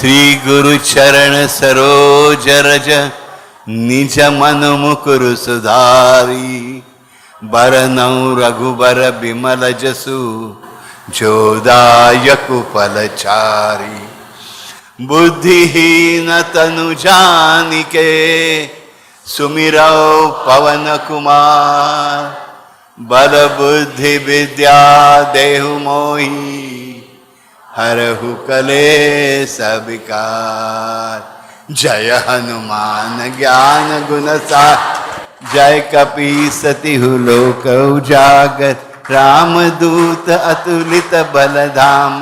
श्री गुरु चरण सरोज रज निज मन मुकुर सुधारी। बरनौ रघुबर बिमल जसु जोदायक फलचारी। बुद्धिहीन तनु जानिके सुमिरौ पवन कुमार। बल बुद्धि विद्या देहु मोहि हरहु कलेश विकार। जय हनुमान ज्ञान गुण सागर। जय कपीसतिहु लोक उजागर। रामदूत अतुलित बलधाम।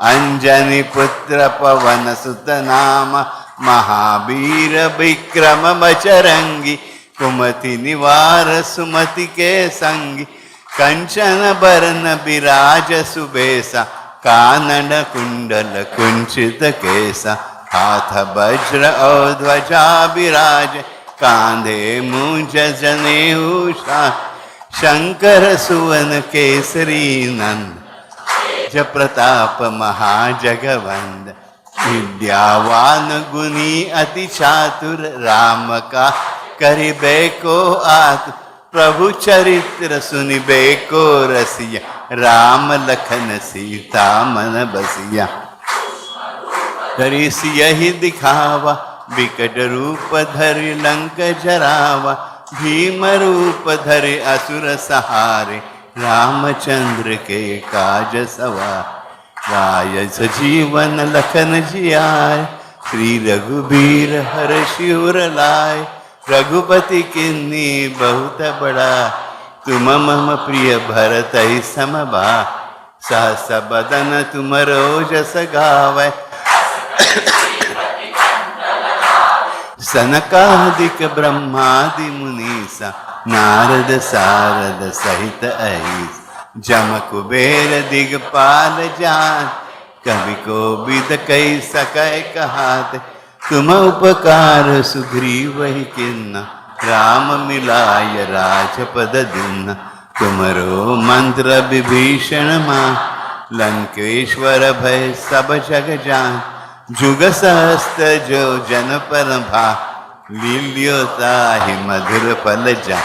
अंजनी पुत्र पवन सुत नाम। महावीर विक्रम बजरंगी। कुमति निवार सुमति के संगी। कंचन बरन बिराज सुबेसा। कानन कुंडल कुंचित केसा। हाथ वज्र और ध्वजा विराज। कांधे मूंज जनेऊ शान। शंकर सुवन केसरी नंद। तेज प्रताप महाजगवंद। विद्यावान गुणी अति चातुर। राम का करिबे को आतुर। प्रभु चरित्र सुनिबे को रसिया। राम लखन सीता मन बसिया। धरि सियहि दिखावा। विकट रूप धरि लंक जरावा। भीम रूप धरि असुर सहारे। रामचंद्र के काज सवार। राय सजीवन लखन जियाय। श्री रघुबीर हर्षि उर लाय। रघुपति किन्नी बहुत बड़ा। तुम मम प्रिय भरतहि समबा। सहस बदन तुम रोजस गावै। सनकादिक ब्रह्मादि मुनीसा। नारद सारद सहित अहिस। जम कुबेर दिगपाल जान। कवि कोविद कहि सकै कहात। तुम उपकार सुग्रीवहि किन्ना। राम मिलाय राजपद दीन्ना। तुमरो मंत्र विभीषण मान। लंकेश्वर भय सब जग जान। जुग सहस्त्र जो जन पर भाग। लील्यो ताहि मधुर फल जा।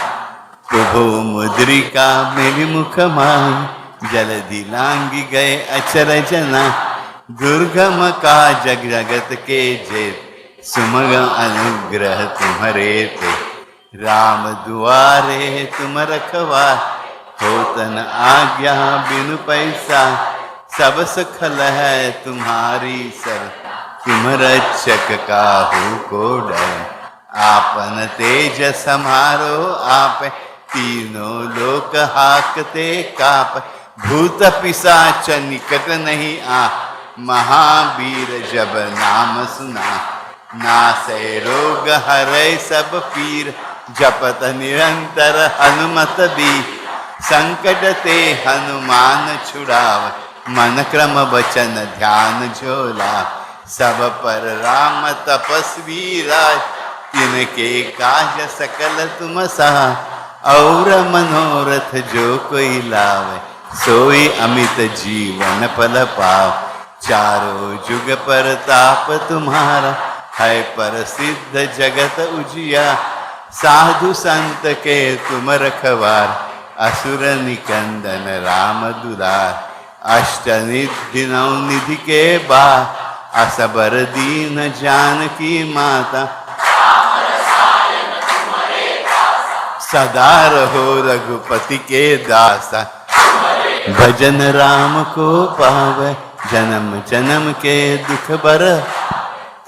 प्रभु मुद्रिका मेरि मुख माहि। जलधि लांघि गए अचरज नाहि। दुर्गम काज जगत के जेत। सुमगम अनुग्रह तुम्हरे ते। राम दुआरे तुम रखवार। होत न आज्ञा बिनु पैसा। सब सुख लहै तुम्हारी सर। तुम रक्षक काहू को डर। आपन तेज समारो आप। तीनों लोक हाकते काप। भूत पिशाच निकट नहीं आ। महावीर जब नाम सुना। नासै रोग हरै सब पीर। जपत निरंतर हनुमत बीर। संकट ते हनुमान छुड़ाव। मन क्रम वचन ध्यान झोला। सब पर राम तपस्वी राज। तिनके काज सकल तुम सहा। और मनोरथ जो कोई लावे। सोई अमित जीवन फल पाव। चारों जुग परताप तुम्हारा। है प्रसिद्ध जगत उजिया। साधु संत के तुम रखवार। असुर निकंदन राम दुलार। अष्टनिधि नवनिधि के बार। असबर दीन जानकी माता। सदा रहो रघुपति के दासा। भजन राम को पावे। जन्म जन्म के दुख बर।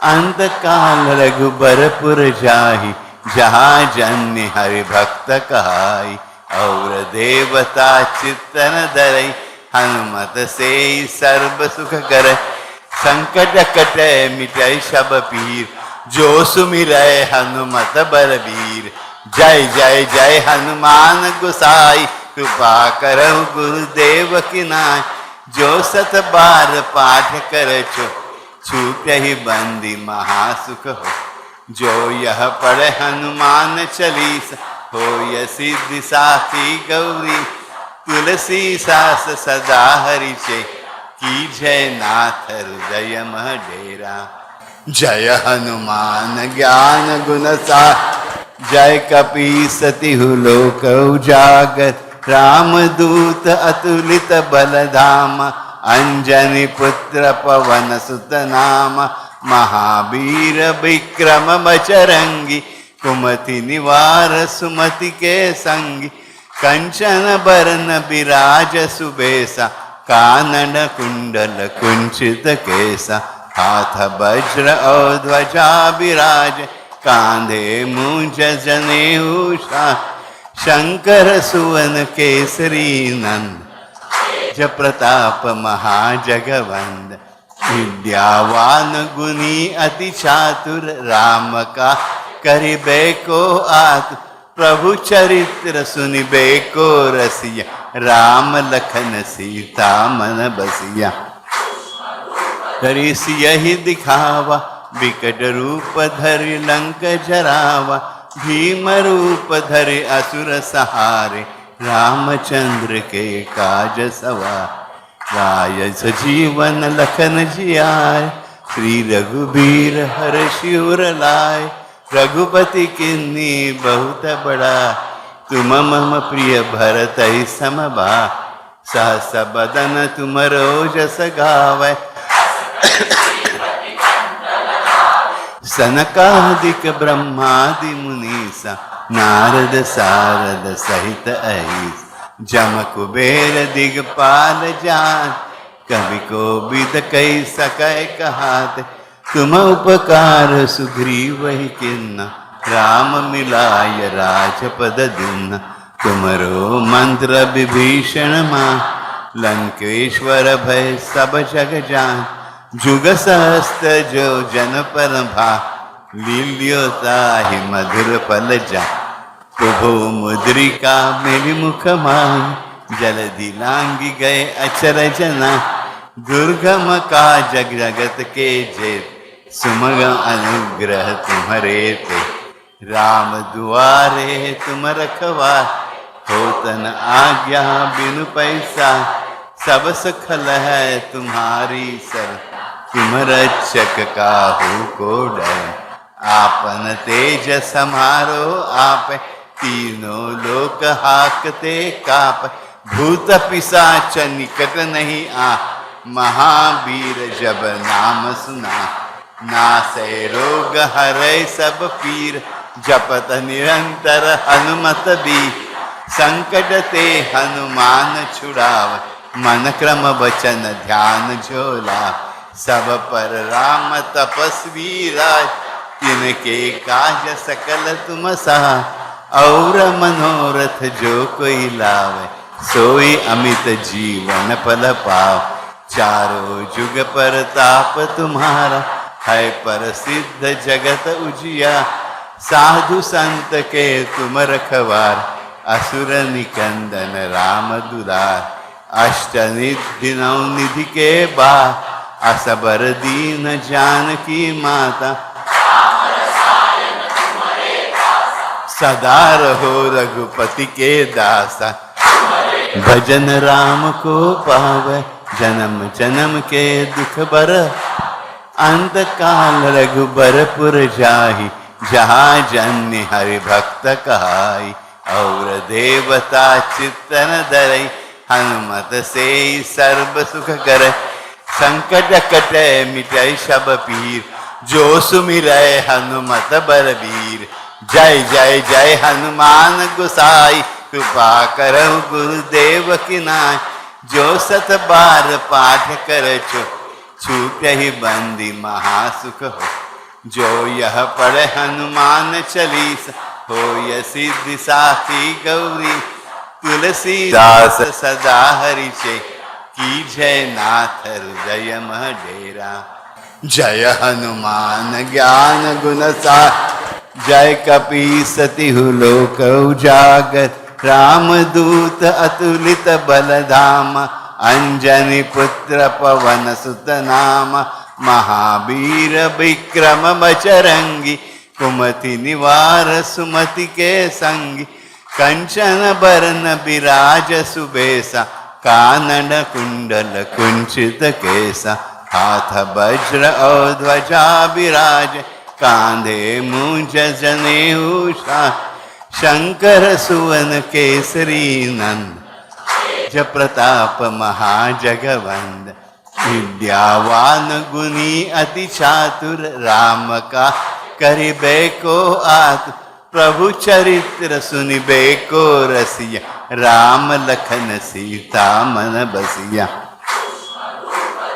अंत काल रघुबरपुर जाहि। जहाँ जन्य हरि भक्त कहाई। और देवता चित्तन धरई। हनुमत से सर्व सुख करे। संकट कटे मिटै सब पीर। जो सुमिरै हनुमत बलबीर। जय जय जय हनुमान गोसाई। कृपा करहु गुरुदेव की नाय। जो सत बार पाठ कर छूटहि बंदी महासुख हो। जो यह पढ़े हनुमान चालीसा। होय सिद्धि साखी गौरी। तुलसी सास सदा हरि से। कीजय नाथ हृदय मह डेरा। जय हनुमान ज्ञान गुण सागर जय कपी सतिहु लोक उजागर रामदूत अतुलित बलधाम अंजनी पुत्र पवन सुत नाम महावीर विक्रम बजरंगी कुमति निवार सुमति के संगी कंचन बरन बिराज सुबेसा कानन कुंडल कुंचित केसा हाथ वज्र और ध्वजा विराज कांधे मूंज जनेऊषा शंकर सुवन केसरी नंद ज प्रताप महाजगवंद विद्यावान गुनी अति चातुर राम का करिबे को आतुर प्रभु चरित्र सुनिबे को रसिया राम लखन सीता मन बसिया करिस यही दिखावा विकट रूप धरि लंक जरावा भीम रूप धरि असुर सहारे रामचंद्र के काज सवार राय सजीवन लखन जियाय श्री रघुबीर हर शिवर लाय रघुपति किन्नी बहुत बड़ा तुम मम प्रिय भरत समबा सहस बदन तुम रोजस गावै सनकादिक ब्रह्मादि मुनीसा नारद सारद सहित अहिस जम कुबेर दिगपाल जान कवि को विद कई सकै कहाते तुम उपकार सुग्रीव ही किन्ना राम मिलाय राजपद दिन्ना तुमरो मंत्र विभीषण मां लंकेश्वर भय सब जग जान जुग सहस्त्र जो जन पर भा लील्योता ही मधुर फल जा प्रभु मुद्रिका मेरी मुख मान जलधि लांगी गए अचर जना दुर्गम का जग जगत के जेत सुमग अनुग्रह तुम्हारे ते राम दुआरे तुम रखवा होतन आज्ञा बिनु पैसा सब सखल है तुम्हारी सर तुम रक्षक काहू को डर आपन तेज समारो आप तीनों लोक हाकते काप भूत पिशाच निकट नहीं आ महावीर जब नाम सुना नासै रोग हरै सब पीर जपत निरंतर हनुमत बी संकट ते हनुमान छुड़ाव मन क्रम वचन ध्यान झोला सब पर राम तपस्वी राज तिनके काज सकल तुम सहा और मनोरथ जो कोई लावे सोई अमित जीवन फल पाव चारों जुग पर ताप तुम्हारा है प्रसिद्ध जगत उजिया साधु संत के तुम रखवार असुर निकंदन राम दुलार अष्ट निधि नौ निधि के बाद असबर दीन जानकी माता सदा रहो रघुपति के दासा भजन राम को पावे जन्म जन्म के दुख बर अंत काल रघुबरपुर जाहि जहाँ जन्य हरि भक्त कहाई और देवता चित्तन धरई हनुमत से सर्व सुख करे संकट कटे मिटै सब पीर जो सुमिरै हनुमत बलबीर जय जय जय हनुमान गोसाई कृपा करहु गुरुदेव की नाय जो सत बार पाठ कर छूट ही बंदी महासुख हो जो यह पढ़े हनुमान चालीसा हो यह सिद्धि साखी गौरी तुलसीदास सदा हरि से की जय नाथ हृदय मह डेरा जय हनुमान ज्ञान गुण सागर जय कपी सतिहु लोक उजागर रामदूत अतुलित बलधाम अंजनी पुत्र पवन सुत नाम महावीर विक्रम बजरंगी कुमति निवार सुमति के संगी कंचन बरन बिराज सुबेसा कानन कुंडल कुंचित केसा हाथ वज्र और ध्वजा विराज, कांधे मूंज जनेऊषा, शंकर सुवन केसरी नंद, जय प्रताप महाजगवंद, विद्यावान गुणी अति चातुर, राम का करिबे को आतुर, प्रभु चरित्र सुनिबे को रसिया, राम लखन सीता मन बसिया।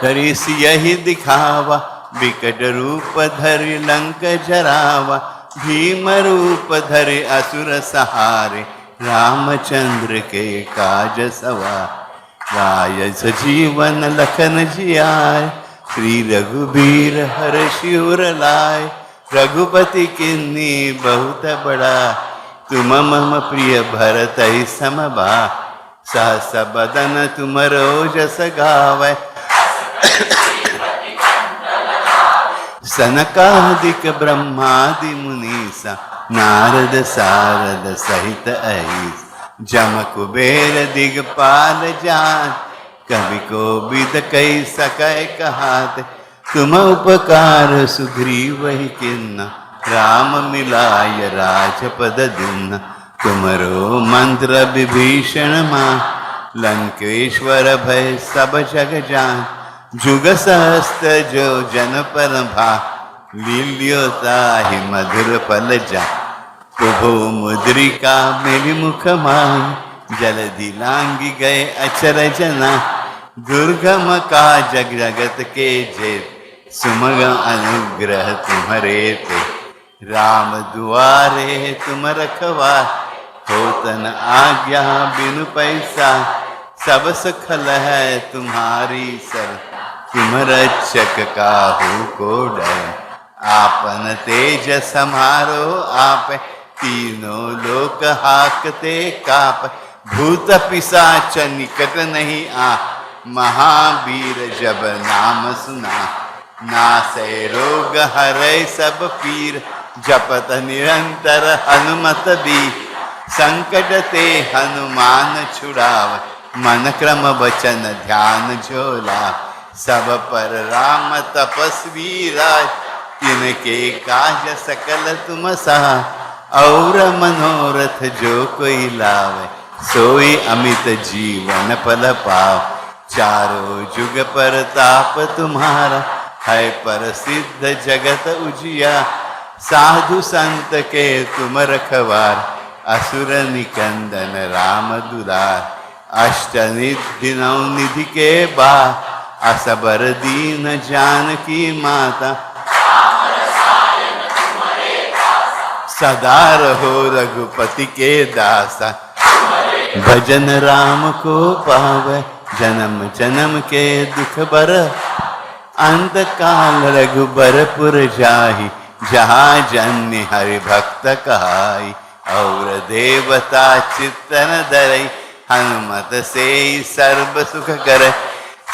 धरि यही दिखावा, विकट रूप धरि लंक जरावा, भीम रूप धरि असुर सहारे, रामचंद्र के काज सवार, राय सजीवन लखन जियाय, श्री रघुबीर हर्षि उर लाय, रघुपति किन्नी बहुत बड़ा, तुम मम प्रिय भरतहि समबा, सहस बदन तुम रोजस गावै, सनकादिक ब्रह्मादि मुनीसा, नारद सारद सहित अहिस, जम कुबेर दिगपाल जान, कवि को बिद कई सकै कहाते, तुम उपकार सुग्रीव ही किन्ना, राम मिलाय राजपद दिन्ना, तुमरो मंत्र विभीषण मान, लंकेश्वर भय सब जग जान, जुग सहस्त्र जो जन पर भा, लील्यो ताहि मधुर फल जा, प्रभु मुद्रिका मेरी मुख माही, जलधि लांगी गए अचरज ना, दुर्गम का जग जगत के जेत, सुमगम अनुग्रह तुम्हारे ते, राम दुआरे तुम रखवार, होतन आज्ञा बिनु पैसा, सब सुखल है तुम्हारी सर, तुम रक्षक काहू को डर, आपन तेज समारो आप, तीनों लोक हाकते काप, भूत पिशाच निकट नहीं आ, महावीर जब नाम सुना, नासै रोग हरै सब पीर, जपत निरंतर हनुमत बीर, संकट ते हनुमान छुड़ाव, मन क्रम वचन ध्यान झोला, सब पर राम तपस्वी राज, तिनके काज सकल तुम सहा, और मनोरथ जो कोई लावे, सोई अमित जीवन फल पाव, चारों जुग पर ताप तुम्हारा, है प्रसिद्ध जगत उजिया, साधु संत के तुम रखवार, असुर निकंदन राम दुलार, अष्टनिधि नवनिधि के बाद, असबर दीन जानकी माता, सदा रहो रघुपति के दासा, भजन राम को पावे, जन्म जन्म के दुख बर, अंत काल रघुबरपुर जाहि, जहाँ जन्य हरि भक्त कहाई, और देवता चित्तन धरई, हनुमत से सर्व सुख करे,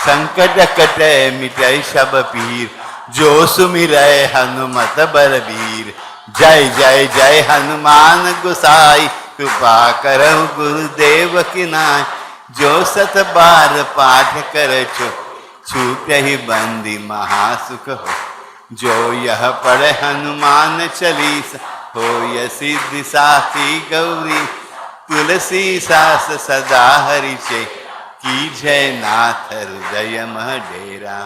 संकट कटे मिटै सब पीर, जो सुमिरै हनुमत बलबीर, जय जय जय हनुमान गोसाई, कृपा करहु गुरुदेव की नाय, जो सत बार पाठ कर छूटहि बंदी महासुख हो, जो यह पढ़े हनुमान चालीसा, हो यह सिद्धि साखी गौरी, तुलसी सास सदा हरि से, की जय नाथ हृदय मह डेरा,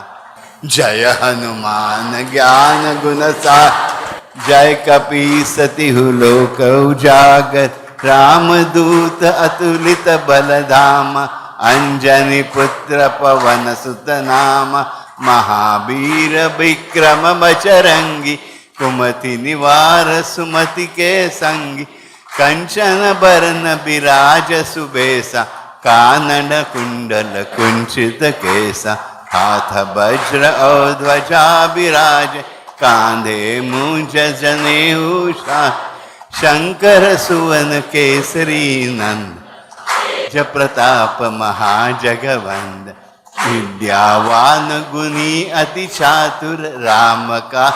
जय हनुमान ज्ञान गुण सागर, जय कपी सतिहु लोक उजागर, रामदूत अतुलित बलधामा, अंजनी पुत्र पवन सुत नामा, महावीर विक्रम बजरंगी, कुमति निवार सुमति के संगी, कंचन बरन विराज सुबेसा, कानन कुंडल कुंचित केसा, हाथ वज्र और ध्वजा विराज, कांधे मूंज जनेऊषा, शंकर सुवन केसरी नंद, जय प्रताप महाजगवंद, विद्यावान गुणी अति चातुर, राम का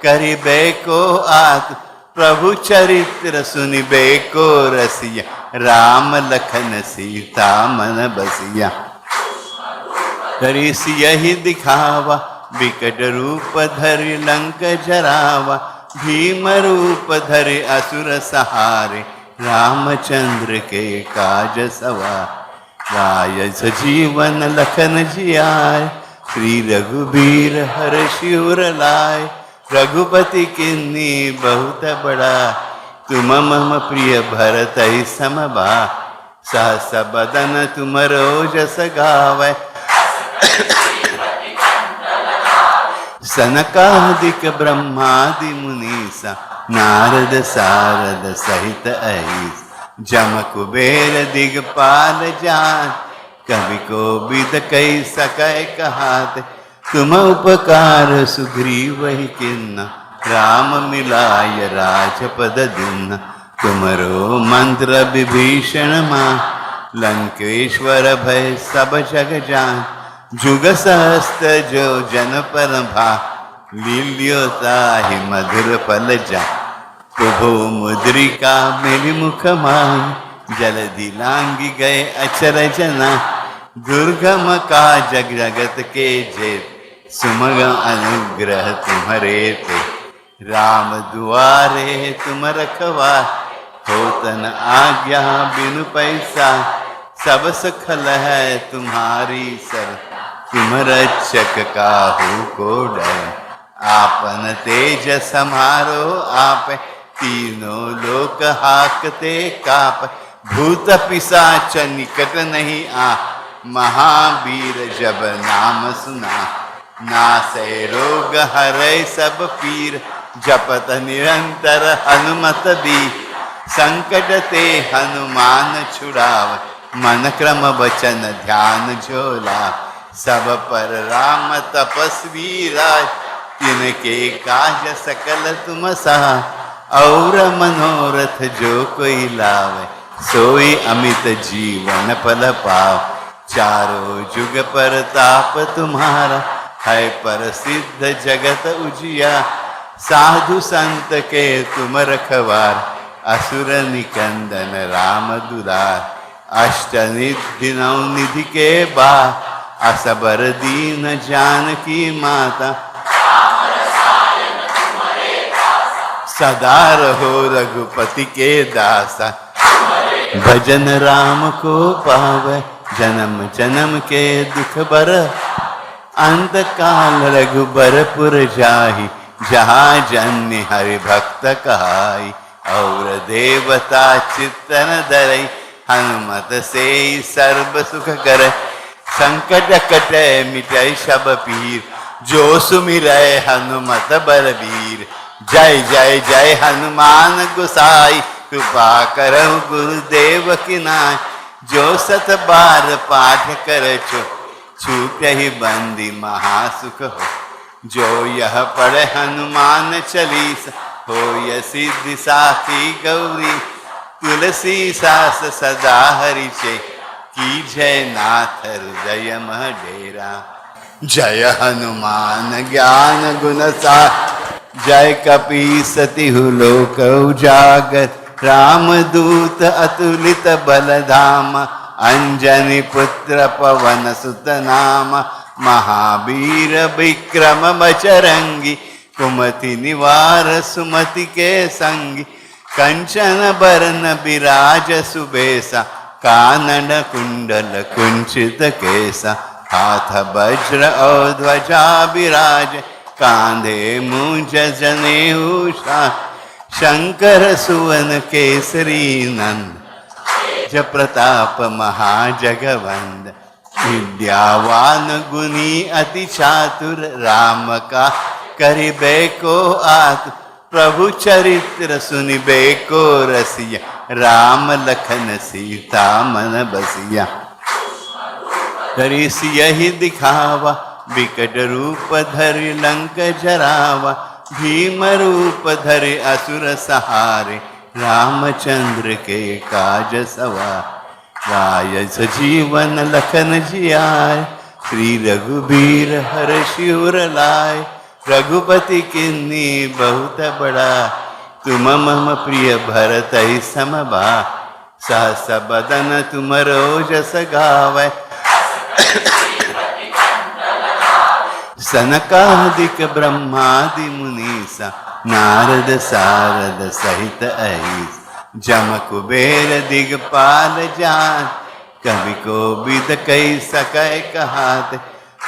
करिबे को आतुर, प्रभु चरित्र सुनिबे को रसिया, राम लखन सीता मन बसिया। धरि यही दिखावा, विकट रूप धरि लंक जरावा, भीम रूप धरि असुर सहारे, रामचंद्र के काज सवार। राय सजीवन लखन जियाय, श्री रघुबीर हर्षि उर लाय। रघुपति किन्नी बहुत बड़ा, तुम मम प्रिय भरतहि समबा। सहस बदन तुम रोजस गावै, सनकादिक ब्रह्मादि मुनीसा। नारद सारद सहित अहिस, जम कुबेर दिगपाल जान। कवि कोविद कहि सकै कहात, तुम उपकार सुग्रीवहि किन्ना। राम मिलाय राजपद दीन्ना, तुमरो मंत्र विभीषण मां। लंकेश्वर भय सब जग जान, जुग सहस्त्र जो जन पर भाग। लील्यो ताहि मधुर फल जा, प्रभु मुद्रिका मेरि मुख माहि। जलधि लांघि गए अचरज नाहि, दुर्गम काज जगत के जेत। सुमगम अनुग्रह तुम्हरे ते, राम दुआरे तुम रखवार। होत न आज्ञा बिनु पैसार, सब सुख लहै तुम्हारी सर। तुम रक्षक काहू को डर, आपन तेज समारो आप। तीनों लोक हाकते काप, भूत पिशाच निकट नहीं आ। महावीर जब नाम सुना, नासै रोग हरै सब पीर। जपत निरंतर हनुमत बीर, संकट ते हनुमान छुड़ाव। मन क्रम वचन ध्यान झोला, सब पर राम तपस्वी राज। तिनके काज सकल तुम सहा, और मनोरथ जो कोई लावे। सोई अमित जीवन फल पाव, चारों जुग परताप तुम्हारा। है प्रसिद्ध जगत उजिया, साधु संत के तुम रखवार। असुर निकंदन राम दुलार, अष्ट निधि नौ निधि के बा। असबर दीन जानकी माता, सदा रहो रघुपति के दासा। भजन राम को पावै, जन्म जन्म के दुख बर। अंत काल रघुबरपुर जाहि, जहाँ जन्य हरि भक्त कहाई। और देवता चित्तन धरई, हनुमत से सर्व सुख करे। संकट कटे मिटै सब पीर, जो सुमिरै हनुमत बलबीर। जय जय जय हनुमान गोसाई, कृपा करहु गुरुदेव की नाय। जो सत बार पाठ कर छूटहि बंदी महासुख हो। जो यह पढ़े हनुमान चालीसा, होय सिद्धि साखी गौरी। तुलसी सास सदा हरिषे, कीजय नाथ हृदय मह डेरा। जय हनुमान ज्ञान गुण सागर, जय कपीसतिहु लोक उजागर। रामदूत अतुलित बलधाम, अंजनी पुत्र पवन सुत नाम। महावीर विक्रम बजरंगी, कुमति निवार सुमति के संगी। कंचन बरन बिराज सुबेसा, कानन कुंडल कुंचित केसा। हाथ वज्र और ध्वजा विराज, कांधे मूंज जनेऊ शान। शंकर सुवन केसरी नंद, ज प्रताप महाजगवंद। विद्यावान गुणी अति चातुर, राम का करिबे को आतुर। प्रभु चरित्र सुनिबे को रसिया, राम लखन सीता मन बसिया। करिस यही दिखावा, विकट रूप धरि लंक जरावा। भीम रूप धरि असुर सहारे, रामचंद्र के काज सवार। राय सजीवन लखन जियाय, श्री रघुबीर हर्षि उर लाय। रघुपति किन्नी बहुत बड़ा, तुम मम प्रिय भरतहि समबा। सहस बदन तुम रोजस गावै, सनकादिक ब्रह्मादि मुनीसा नारद सारद सहित अहिस जम कुबेर दिगपाल जान कवि को विद कई सकै कहात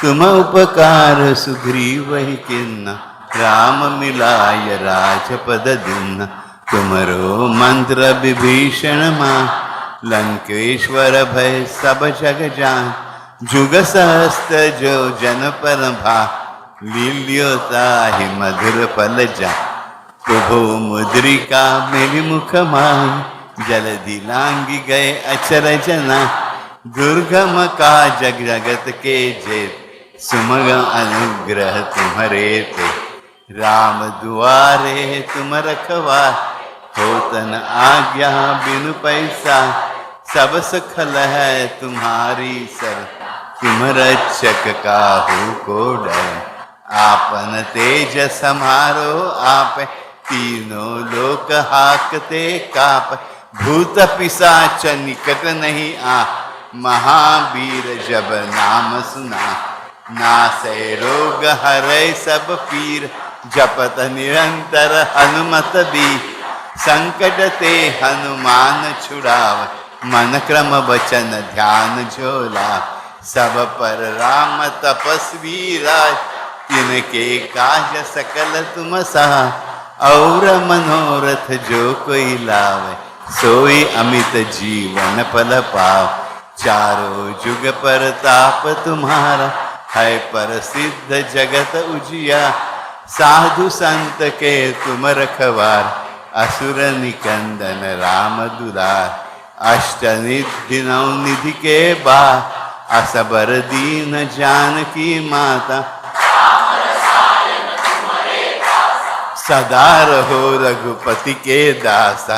तुम उपकार सुग्रीव ही किन्ना राम मिलाय राजपद दिन्ना तुमरो मंत्र विभीषण मां लंकेश्वर भय सब जग जान जुग सहस्त्र जो जन पर भा लील्योता ही मधुर पल जा प्रभु मुद्रिका मेरी मुख माही जलधि लांगी गए अचर जना दुर्गम का जग जगत के जेत सुमगम अनुग्रह तुम्हारे ते राम दुआरे तुम रखवार होतन आज्ञा बिनु पैसा सब सुखल है तुम्हारी सर तुम रक्षक काहू को डर आपन तेज समारो आप तीनों लोक हाकते काप भूत पिशाच निकट नहीं आ महावीर जब नाम सुना नासै रोग हरै सब पीर जपत निरंतर हनुमत बी संकट ते हनुमान छुड़ाव मन क्रम वचन ध्यान झोला सब पर राम तपस्वी राज तिनके काज सकल तुम सहा और मनोरथ जो कोई लावे सोई अमित जीवन फल पाव चारों जुग पर ताप तुम्हारा है प्रसिद्ध जगत उजिया साधु संत के तुम रखवार असुर निकंदन राम दुलार अष्टनिधि नवनिधि के बाद असबर दीन जानकी माता सदा रहो रघुपति के दासा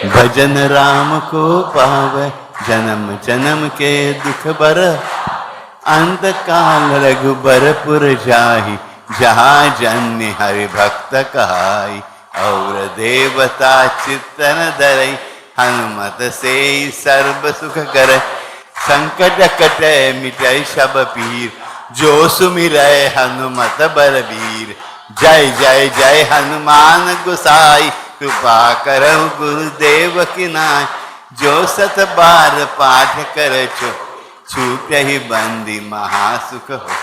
भजन राम को पावे जन्म जन्म के दुख बर अंत काल रघुबरपुर जाहि जहाँ जन्य हरि भक्त कहाई और देवता चित्तन धरई हनुमत से सर्व सुख करे संकट कटे मिटै सब पीर जो सुमिरै हनुमत बलबीर जय जय जय हनुमान गोसाई कृपा करहु गुरुदेव की नाय जो सत बार पाठ कर छूट ही बंदी महासुख हो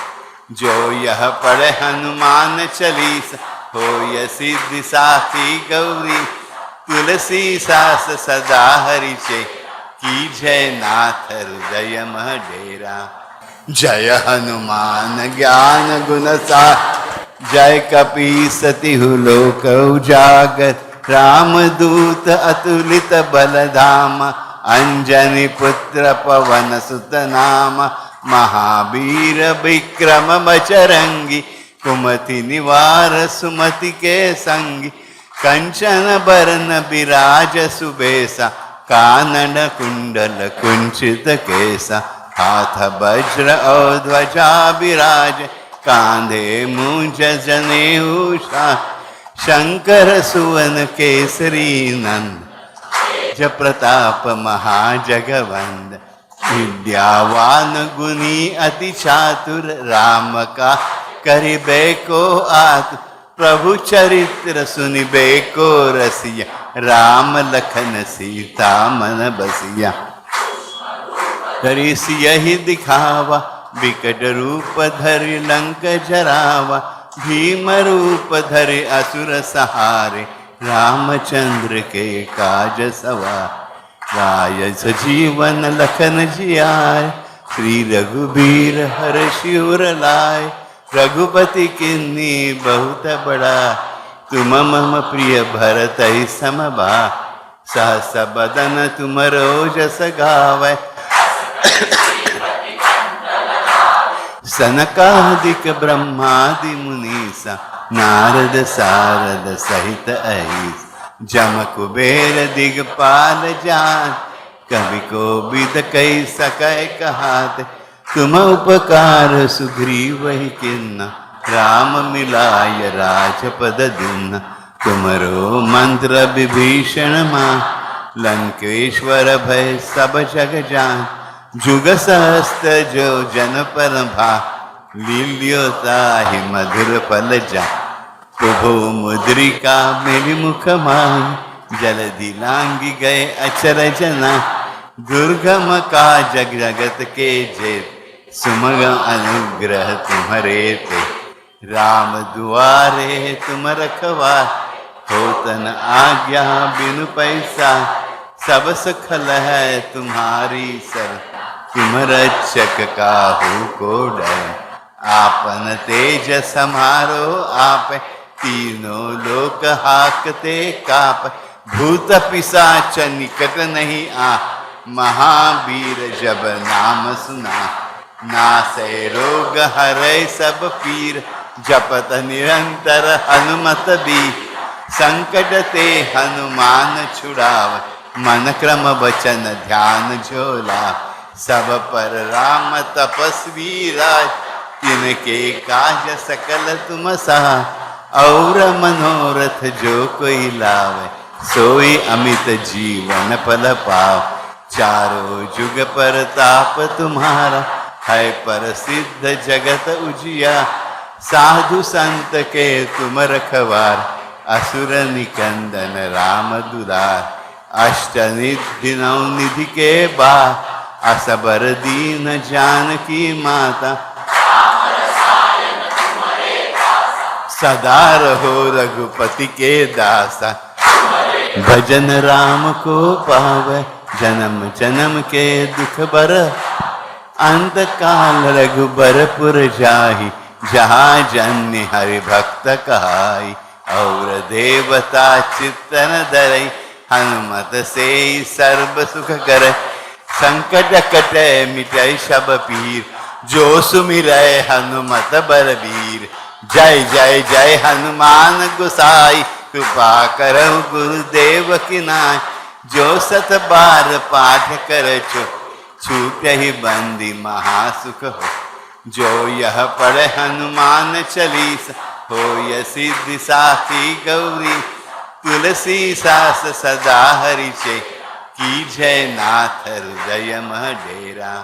जो यह पढ़े हनुमान चालीस हो यह सिद्धि साखी गौरी तुलसी सास सदा हरि से की जय नाथ हृदय मह डेरा जय हनुमान ज्ञान गुण सा जय कपी सतिहु लोक उजागर रामदूत अतुलित बलधाम अंजनी पुत्र पवन सुत नाम महावीर विक्रम बजरंगी कुमति निवार सुमति के संगी कंचन बरन विराज सुबेसा कानन कुंडल कुंचित केसा हाथ वज्र और ध्वजा विराज कांधे मूंज जनेऊषा शंकर सुवन केसरी नंद ज प्रताप महाजगवंद विद्यावान गुनी अति चातुर राम का करिबे को आतुर प्रभु चरित्र सुनिबे को रसिया राम लखन सीता मन बसिया करिस यही दिखावा विकट रूप धरि लंक जरावा भीम रूप धरि असुर सहारे रामचंद्र के काज सवार राय सजीवन लखन जियाय श्री रघुबीर हर शिवर लाय रघुपति किन्नी बहुत बड़ा तुम मम प्रिय भरत समबा सहस बदन तुम रोजस गावै सनकादिक ब्रह्मादि मुनीसा नारद सारद सहित अहिस जम कुबेर दिगपाल जान कवि को विद कई सकै कहात तुम उपकार सुग्रीव ही किन्ना राम मिलाय राजपद दिन्ना तुमरो मंत्र विभीषण मां लंकेश्वर भय सब जग जान जुग सहस्त्र जो जन पर भा लील्यो ताहि मधुर फल जा। प्रभु मुद्रिका मेरी मुख माही, जलधि लांगी गए अचरज ना। दुर्गम का जगत के जेत, सुमगम अनुग्रह तुम्हारे ते। राम दुआरे तुम रखवार, होतन आज्ञा बिनु पैसा। सब सुखल है तुम्हारी सर, तुम रक्षक काहू को डर। आपन तेज समारो आप, तीनों लोक हाकते काप। भूत पिशाच निकट नहीं आ, महावीर जब नाम सुना। नासै रोग हरै सब पीर, जपत निरंतर हनुमत बीर। संकट ते हनुमान छुड़ाव, मन क्रम वचन ध्यान झोला। सब पर राम तपस्वी राज, तिनके काज सकल तुम सहा। और मनोरथ जो कोई लावे, सोई अमित जीवन फल पाव। चारों जुग पर ताप तुम्हारा, है प्रसिद्ध जगत उजिया। साधु संत के तुम रखवार, असुर निकंदन राम दुलार। अष्ट निधि नौ निधि के बा, असबर दीन जानकी माता। सदा रहो रघुपति के दासा, भजन राम को पावे। जन्म जन्म के दुख बर, अंत काल रघुबरपुर जाहि। जहाँ जन्य हरि भक्त कहाई, और देवता चित्तन धरई। हनुमत से सर्व सुख करे, संकट कटे मिटै सब पीर। जो सुमिरै हनुमत बलबीर, जय जय जय हनुमान गोसाई। कृपा करहु गुरुदेव की नाय, जो सत बार पाठ कर छूटहि बंदी महासुख हो। जो यह पढ़े हनुमान चालीसा, होय सिद्धि साखी गौरी। तुलसी सास सदा हरिषे, की जय नाथ हृदय मह डेरा।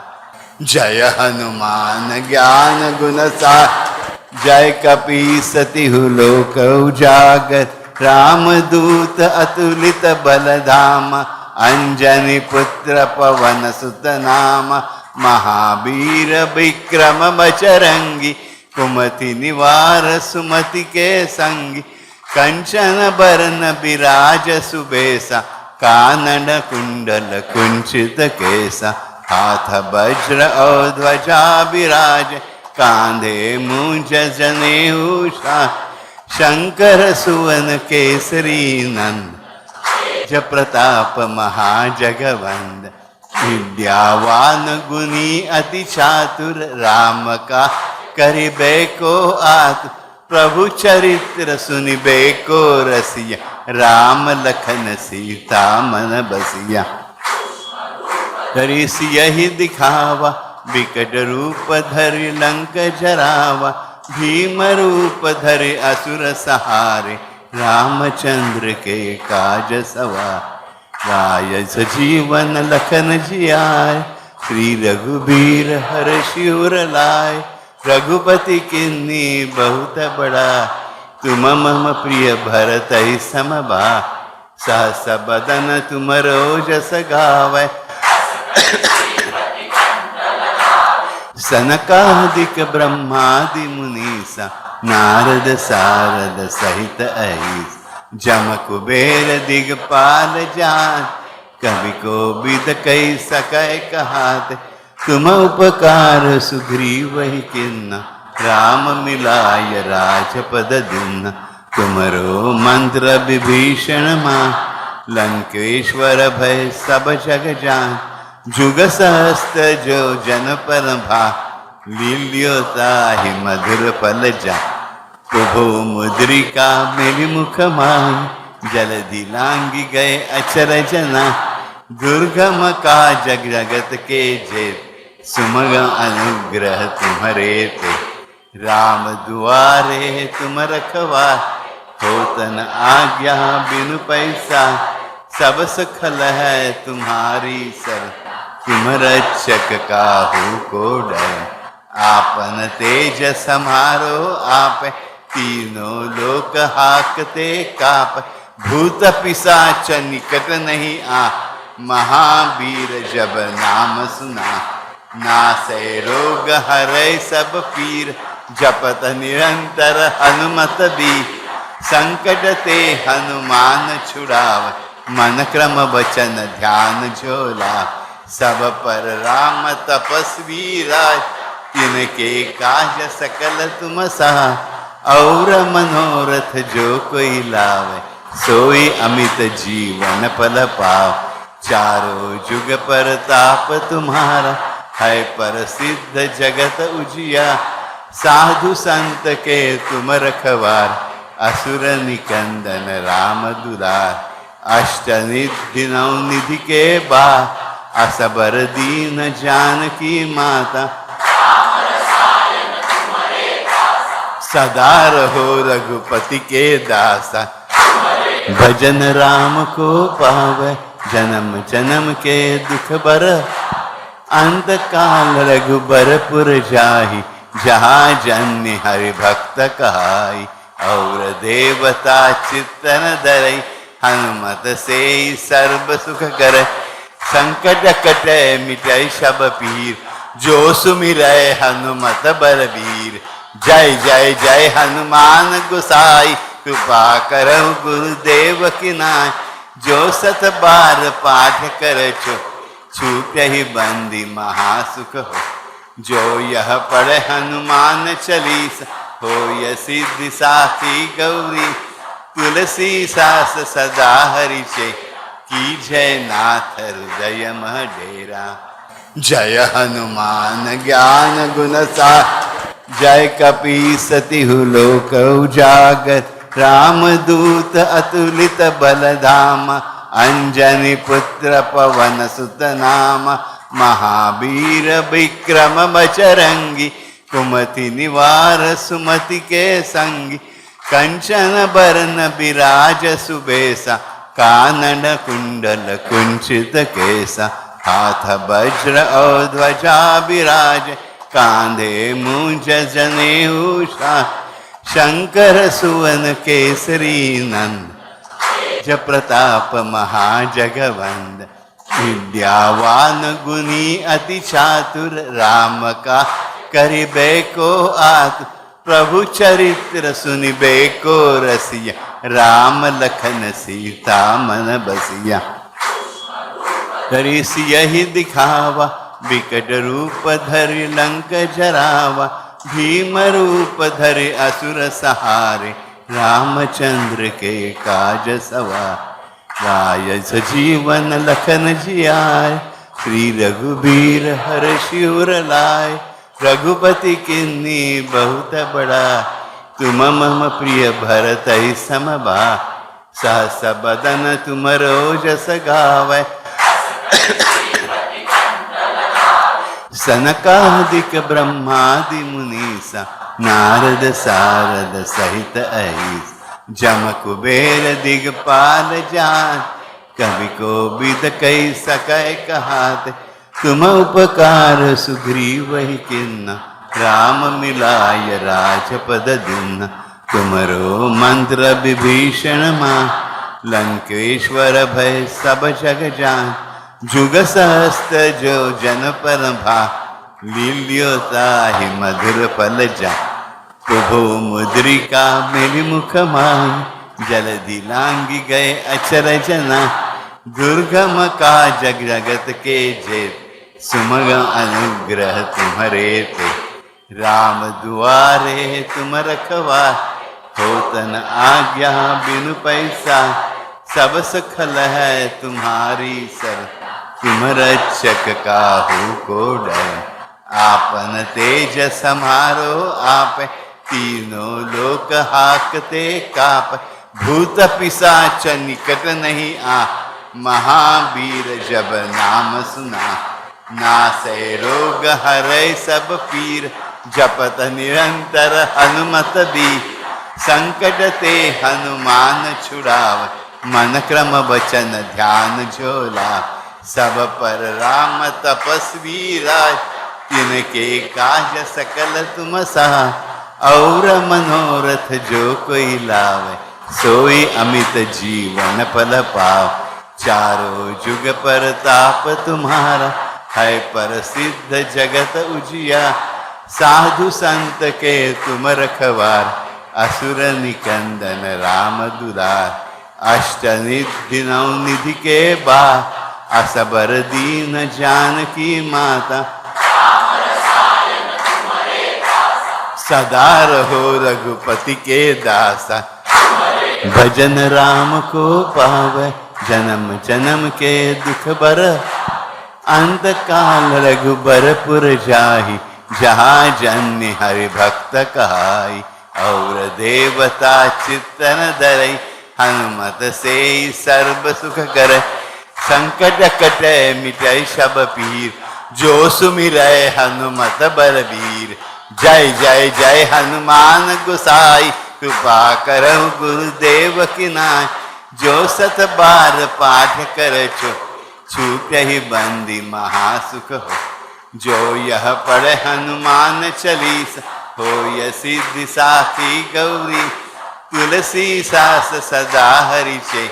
जय हनुमान ज्ञान गुण सागर, जय कपी सतिहु लोक उजागर। रामदूत अतुलित बलधाम, अंजनी पुत्र पवन सुत नाम। महावीर विक्रम बजरंगी, कुमति निवार सुमति के संगी। कंचन बरन बिराज सुबेसा, कानन कुंडल कुंचित केसा। हाथ वज्र और ध्वजा विराज, कांधे मूंज जनेऊ शाह। शंकर सुवन केसरी नंद, जय प्रताप महाजगवंद। विद्यावान गुणी अति चातुर, राम का करिबे को आतुर। प्रभु चरित्र सुनिबे को रसिया, राम लखन सीता मन बसिया। करिस यही दिखावा, विकट रूप धरि लंक जरावा। भीम रूप धरि असुर सहारे, रामचंद्र के काज सवार। राय सजीवन लखन जियाय, श्री रघुबीर हर्षि उर लाय। रघुपति किन्नी बहुत बड़ा, तुम मम प्रिय भरतहि समबा। सहस बदन तुम रोजस गावै, सनकादिक ब्रह्मादि मुनीसा। नारद सारद सहित अहिस, जम कुबेर दिगपाल जान। कवि को विद कई सकै कहाते, तुम उपकार सुग्रीव ही किन्ना। राम मिलाय राजपद दिन्ना, तुमरो मंत्र विभीषण मान। लंकेश्वर भय सब जग जान, जुग सहस्त्र जो जन पर भा। लील्यो ताहि मधुर फल जा, प्रभु मुद्रिका मेरी मुख माही। जलधि लांगी गए अचरज ना। दुर्गम का जगत के जेत, सुमगम अनुग्रह तुम्हारे ते। राम दुआरे तुम रखवार, होतन आज्ञा बिनु पैसा। सब सुखल है तुम्हारी सर, तुम रक्षक काहू को डर। आपन तेज समारो आप, तीनों लोक हाकते काप, भूत पिशाच निकट नहीं आ, महावीर जब नाम सुना, नासै रोग हरै सब पीर, जपत निरंतर हनुमत बीर, संकट ते हनुमान छुड़ाव, मन क्रम वचन ध्यान झोला, सब पर राम तपस्वी राज, तिनके काज सकल तुम सहा, और मनोरथ जो कोई लावे, सोई अमित जीवन फल पाव, चारों जुग पर ताप तुम्हारा, है प्रसिद्ध जगत उजिया, साधु संत के तुम रखवार, असुर निकंदन राम दुलार, अष्ट निधि नौ निधि के बा, असबर दीन जानकी माता, सदा रहो रघुपति के दासा, भजन राम को पावे, जन्म जन्म के दुख बर, अंत काल रघुबरपुर जाहि, जहाँ जन्य हरि भक्त कहाई, और देवता चित्तन धरई, हनुमत से सर्व सुख करे, संकट कटे मिटै सब पीर, जो सुमिरै हनुमत बलबीर, जय जय जय हनुमान गोसाई, कृपा करहु गुरुदेव की नाय, जो सत बार पाठ कर छूटहि बंदी महासुख हो, जो यह पढ़े हनुमान चालीसा, होय सिद्धि साखी गौरी, तुलसी सास सदा हरिषे, कीजय नाथ हृदय मह डेरा, जय हनुमान ज्ञान गुण सागर, जय कपीसति लोक उजागर, रामदूत अतुलित बलधामा, अंजनी पुत्र पवन सुत नामा, महावीर विक्रम बजरंगी, कुमति निवार सुमति के संगी, कंचन बरन विराज सुबेसा, कानन कुंडल कुंचित केसा, हाथ वज्र और ध्वजा विराज, कांधे मूंज जनेऊ शान, शंकर सुवन केसरी नंद, जय प्रताप महाजगवंद, विद्यावान गुणी अति चातुर, राम का करिबे को आतुर, प्रभु चरित्र सुनिबे को रसिया, राम लखन सीता मन बसिया, करिस यही दिखावा, विकट रूप धरि लंक जरावा, भीम रूप धरि असुर सहारे, रामचंद्र के काज सवार, राय सजीवन लखन जियाय, श्री रघुबीर हर्षि उर लाय, रघुपति किन्नी बहुत बड़ा, तुम मम प्रिय भरतहि समबा, सहस बदन तुम रोजस गावै, सनकादिक ब्रह्मादि मुनीसा, नारद सारद सहित अहिस, जम कुबेर दिगपाल जान, कवि को बिद कई सकै कहाते, तुम उपकार सुग्रीव ही किन्ना, राम मिलाय राजपद दिन्ना, तुमरो मंत्र विभीषण मां, लंकेश्वर भय सब जग जान, जुग सहस्त्र जो जन पर भा, लील्यो ताहि मधुर फल जा, प्रभु मुद्रिका मेरि मुख माहि, जलधि लांघि गए अचरज नाहि, दुर्गम काज जगत के जेत, सुमगम अनुग्रह तुम्हरे ते, राम दुआरे तुम रखवार, होतन आज्ञा बिनु पैसा, सब सुखल है तुम्हारी सर, तुम रक्षक काहू को डर, आपन तेज समारो आप, तीनों लोक हाकते काप, भूत पिशाच निकट नहीं आ, महावीर जब नाम सुना, नासै रोग हरै सब पीर, जपत निरंतर हनुमत बीर, संकट ते हनुमान छुड़ाव, मन क्रम वचन ध्यान झोला, सब पर राम तपस्वी राज, तिनके काज सकल तुम सहा, और मनोरथ जो कोई लावे, सोई अमित जीवन फल पाव। चारों जुग पर ताप तुम्हारा, है प्रसिद्ध जगत उजिया। साधु संत के तुम रखवार, असुर निकंदन राम दुलार। अष्ट निधि नौ निधि के बा, असबर दीन जानकी माता। सदा रहो रघुपति के दासा, भजन राम को पावे। जन्म जन्म के दुख बर, अंत काल रघुबरपुर जाहि। जहाँ जन्य हरि भक्त कहाई, और देवता चित्तन धरई। हनुमत से सर्व सुख करे, संकट कटे मिटै सब पीर। जो सुमिरै हनुमत बलबीर, जय जय जय हनुमान गोसाई। कृपा करहु गुरुदेव की नाय, जो सत बार पाठ कर छूटहि बंदी महासुख हो। जो यह पढ़े हनुमान चालीसा, होय सिद्धि साखी गौरी। तुलसी सास सदा हरि से,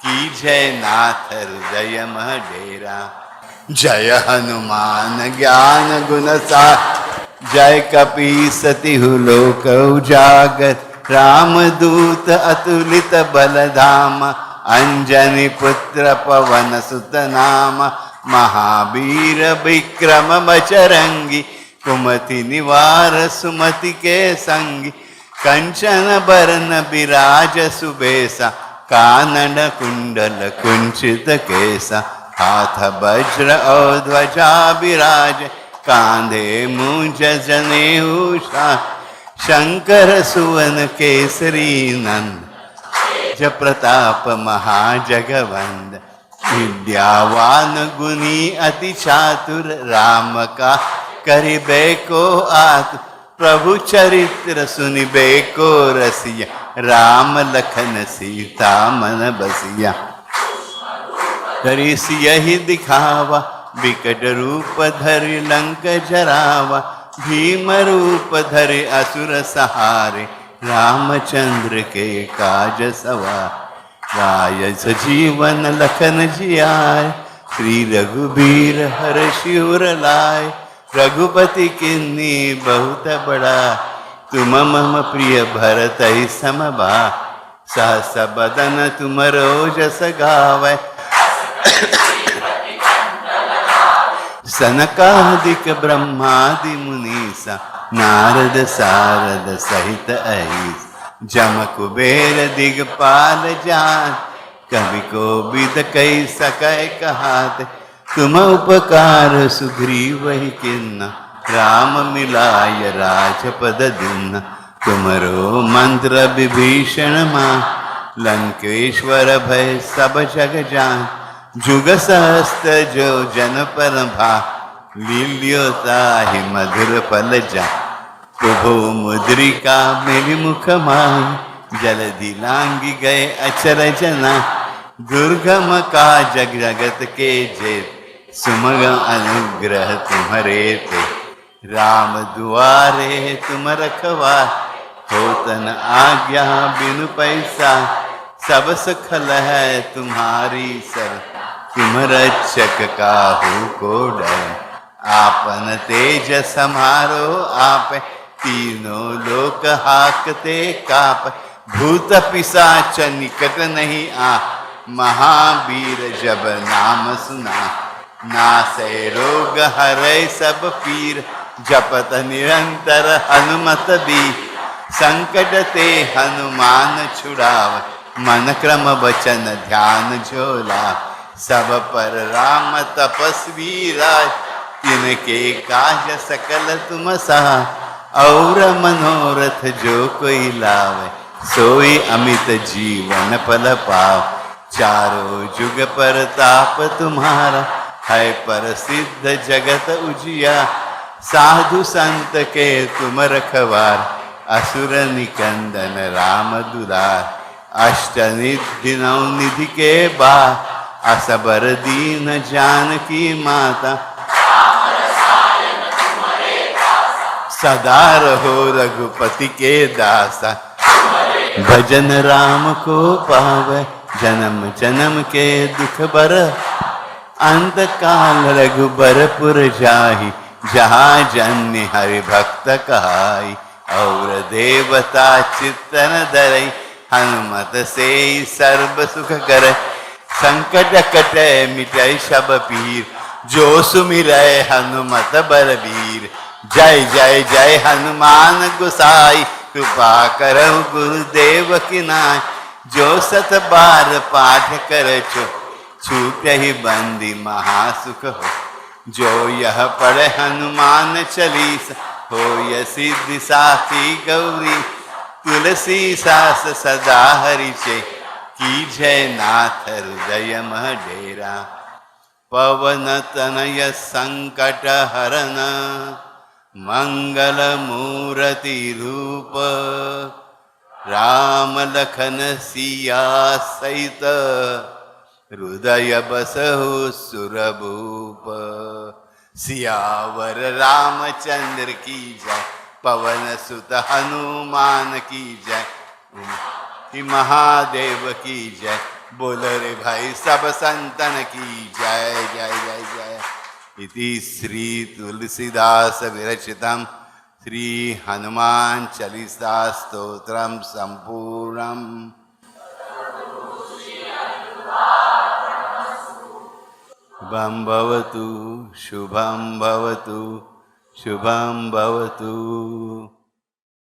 कीजय नाथ हृदय मह डेरा। जय हनुमान ज्ञान गुण सागर, जय कपीसतिहु लोक उजागर। रामदूत अतुलित बलधाम, अंजनी पुत्र पवन सुत नाम। महावीर विक्रम बजरंगी, कुमति निवार सुमति के संगी। कंचन बरन बिराज सुबेसा, कानन कुंडल कुंचित केसा। हाथ वज्र और ध्वजा विराज, कांधे मूंज जनेऊ शान। शंकर सुवन केसरी नंद, ज प्रताप महाजगवंद। विद्यावान गुणी अति चातुर, राम का करिबे को आतुर। प्रभु चरित्र सुनिबे को रसिया, राम लखन सीता मन बसिया। धरि सियहि दिखावा, विकट रूप धरि लंक जरावा। भीम रूप धरि असुर सहारे, रामचंद्र के काज सवार। राय सजीवन लखन जियाय, श्री रघुबीर हर्षि उर लाय। रघुपति किन्नी बहुत बड़ा, तुम मम प्रिय भरतहि समबा। सहस बदन तुम रोजस गावै, सनकादिक ब्रह्मादि मुनीसा। नारद सारद सहित अहिस, जम कुबेर दिगपाल जान। कवि को विद कई सकै कहाते, तुम उपकार सुग्रीव ही किन्ना। राम मिलाय राजपद दीन्ना, तुमरो मंत्र विभीषण मान। लंकेश्वर भय सब जग जान, जुग सहस्त्र जो जन पर भा। लील्यो ताहि मधुर फल जा, प्रभु मुद्रिका मेरि मुख माहि। जलधि लांघि गए अचरज नाहि, दुर्गम काज जगत के जेत। सुमगम अनुग्रह तुम्हरे ते, राम दुआरे तुम रखवार। होत न आज्ञा बिनु पैसा, सब सुख लहै तुम्हारी सर। तुम रक्षक काहू को डर, आपन तेज समारो आप। तीनों लोक हाकते काप, भूत पिशाच निकट नहीं आ। महावीर जब नाम सुना, नासै रोग हरै सब पीर। जपत निरंतर हनुमत बीर, संकट ते हनुमान छुड़ाव। मन क्रम वचन ध्यान झोला, सब पर राम तपस्वी राज। तिनके काज सकल तुम सहा, और मनोरथ जो कोई लावे। सोई अमित जीवन फल पाव। चारों जुग पर ताप तुम्हारा, है प्रसिद्ध जगत उजिया। साधु संत के तुम रखवार, असुर निकंदन राम दुलार। अष्ट निधि नौ निधि के बा, असबर दीन जानकी माता। सदा रहो रघुपति के दासा, भजन राम को पावे जन्म जन्म के दुख बर, अंत काल रघुबरपुर जाहि, जहाँ जन्य हरि भक्त कहाई। और देवता चित्तन धरई, हनुमत से सर्व सुख करे, संकट कटे मिटै सब पीर, जो सुमिरै हनुमत बलबीर। जय जय जय हनुमान गोसाई, कृपा करहु गुरुदेव की नाय, जो सत बार पाठ कर छूटहि बंदी महासुख हो, जो यह पढ़े हनुमान चालीसा, होय सिद्धि साखी गौरी। तुलसी सास सदा हरिचे, कीजय नाथ हृदय मह डेरा। पवन तनय संकट हरन, मंगल मूर्ति रूप, राम लखन सिया सहित, हृदय बसहु सुरभूप। सियावर रामचंद्र की जय, पवन सुत हनुमान की जय, महादेव की जय। बोल रे भाई सब संतन की जय जय जय जय। इति श्री तुलसीदास विरचितम श्री हनुमान चालीसा स्तोत्रम संपूर्णम। शुभं भवतु शुभं भवतु शुभं भवतु।